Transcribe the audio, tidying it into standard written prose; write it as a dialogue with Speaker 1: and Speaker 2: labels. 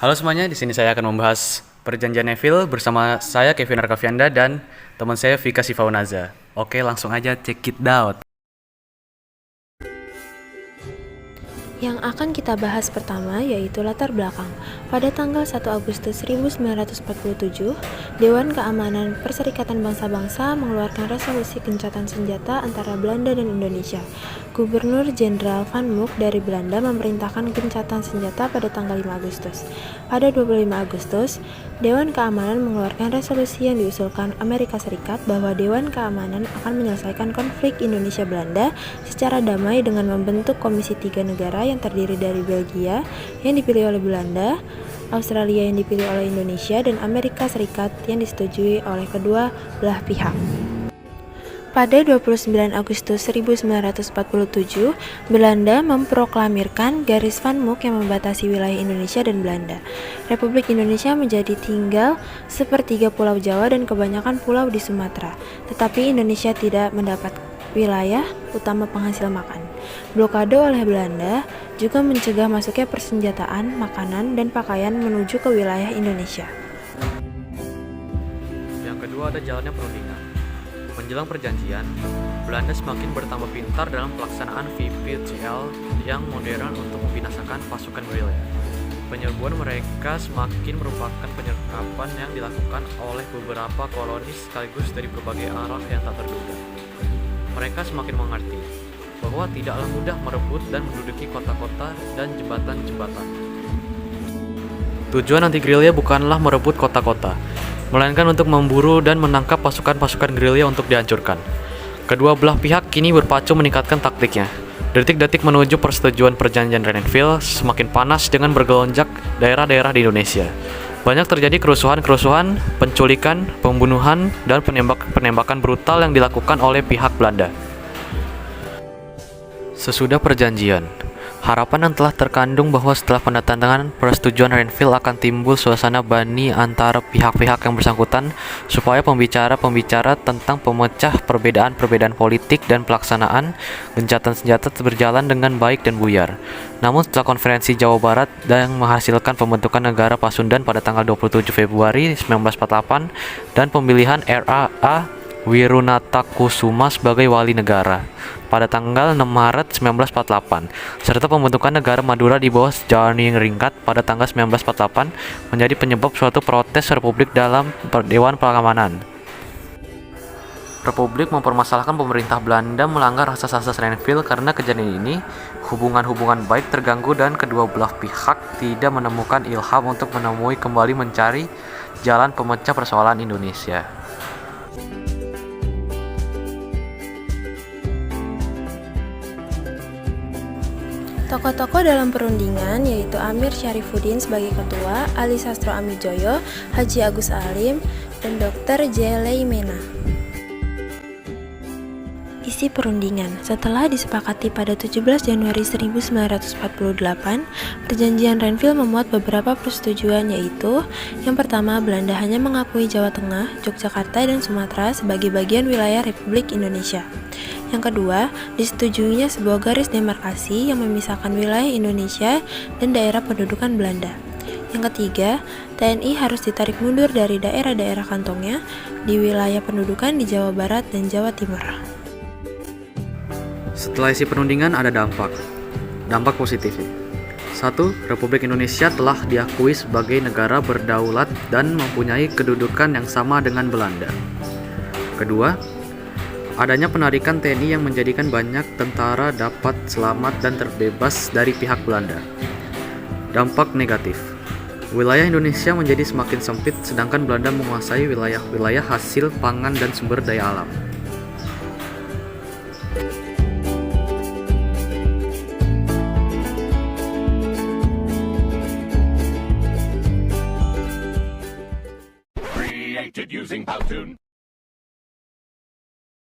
Speaker 1: Halo semuanya, di sini saya akan membahas Perjanjian Neville bersama saya Kevin Arkavianda dan teman saya Vika Sifaunaza. Oke, langsung aja check it out.
Speaker 2: Yang akan kita bahas pertama yaitu latar belakang. Pada tanggal 1 Agustus 1947, Dewan Keamanan Perserikatan Bangsa-Bangsa mengeluarkan resolusi gencatan senjata antara Belanda dan Indonesia. Gubernur Jenderal Van Mook dari Belanda memerintahkan gencatan senjata pada tanggal 5 Agustus. Pada 25 Agustus, Dewan Keamanan mengeluarkan resolusi yang diusulkan Amerika Serikat bahwa Dewan Keamanan akan menyelesaikan konflik Indonesia-Belanda secara damai dengan membentuk Komisi 3 negara yang terdiri dari Belgia yang dipilih oleh Belanda, Australia yang dipilih oleh Indonesia, dan Amerika Serikat yang disetujui oleh kedua belah pihak. Pada 29 Agustus 1947, Belanda memproklamirkan garis Van Mook yang membatasi wilayah Indonesia dan Belanda. Republik Indonesia menjadi tinggal sepertiga Pulau Jawa dan kebanyakan pulau di Sumatera, tetapi Indonesia tidak mendapat wilayah utama penghasil makan. Blokade oleh Belanda juga mencegah masuknya persenjataan, makanan, dan pakaian menuju ke wilayah Indonesia.
Speaker 1: Yang kedua ada jalannya perundingan. Menjelang perjanjian, Belanda semakin bertambah pintar dalam pelaksanaan VPCL yang modern untuk membinasakan pasukan gerilya. Penyerbuan mereka semakin merupakan penyergapan yang dilakukan oleh beberapa kolonis sekaligus dari berbagai arah yang tak terduga. Mereka semakin mengerti bahwa tidaklah mudah merebut dan menduduki kota-kota dan jembatan-jembatan. Tujuan anti gerilya bukanlah merebut kota-kota, melainkan untuk memburu dan menangkap pasukan-pasukan gerilya untuk dihancurkan. Kedua belah pihak kini berpacu meningkatkan taktiknya. Detik-detik menuju persetujuan perjanjian Renville semakin panas dengan bergelonjak daerah-daerah di Indonesia. Banyak terjadi kerusuhan-kerusuhan, penculikan, pembunuhan, dan penembakan brutal yang dilakukan oleh pihak Belanda. Sesudah perjanjian, harapan yang telah terkandung bahwa setelah penandatanganan persetujuan Renville akan timbul suasana bani antara pihak-pihak yang bersangkutan supaya pembicara-pembicara tentang pemecah perbedaan-perbedaan politik dan pelaksanaan gencatan senjata berjalan dengan baik dan buyar. Namun setelah konferensi Jawa Barat yang menghasilkan pembentukan negara Pasundan pada tanggal 27 Februari 1948 dan pemilihan R.A.A. Wirunatakusuma sebagai wali negara pada tanggal 6 Maret 1948, serta pembentukan negara Madura di bawah Jariningrat pada tanggal 1948 menjadi penyebab suatu protes Republik dalam Dewan Keamanan. Republik mempermasalahkan pemerintah Belanda melanggar asas-asas Renville. Karena kejadian ini, hubungan-hubungan baik terganggu dan kedua belah pihak tidak menemukan ilham untuk menemui kembali mencari jalan pemecah persoalan Indonesia.
Speaker 2: Tokoh-tokoh dalam perundingan yaitu Amir Syarifuddin sebagai ketua, Ali Sastro Amijoyo, Haji Agus Alim, dan Dr. J. Leimena. Isi perundingan. Setelah disepakati pada 17 Januari 1948, Perjanjian Renville memuat beberapa persetujuan, yaitu yang pertama, Belanda hanya mengakui Jawa Tengah, Yogyakarta, dan Sumatera sebagai bagian wilayah Republik Indonesia. Yang kedua, disetujuinya sebuah garis demarkasi yang memisahkan wilayah Indonesia dan daerah pendudukan Belanda. Yang ketiga, TNI harus ditarik mundur dari daerah-daerah kantongnya di wilayah pendudukan di Jawa Barat dan Jawa Timur.
Speaker 1: Setelah isi perundingan ada dampak positifnya. 1. Republik Indonesia telah diakui sebagai negara berdaulat dan mempunyai kedudukan yang sama dengan Belanda. Kedua, adanya penarikan TNI yang menjadikan banyak tentara dapat selamat dan terbebas dari pihak Belanda. Dampak negatif. Wilayah Indonesia menjadi semakin sempit sedangkan Belanda menguasai wilayah-wilayah hasil pangan dan sumber daya alam.
Speaker 3: Created using Powtoon.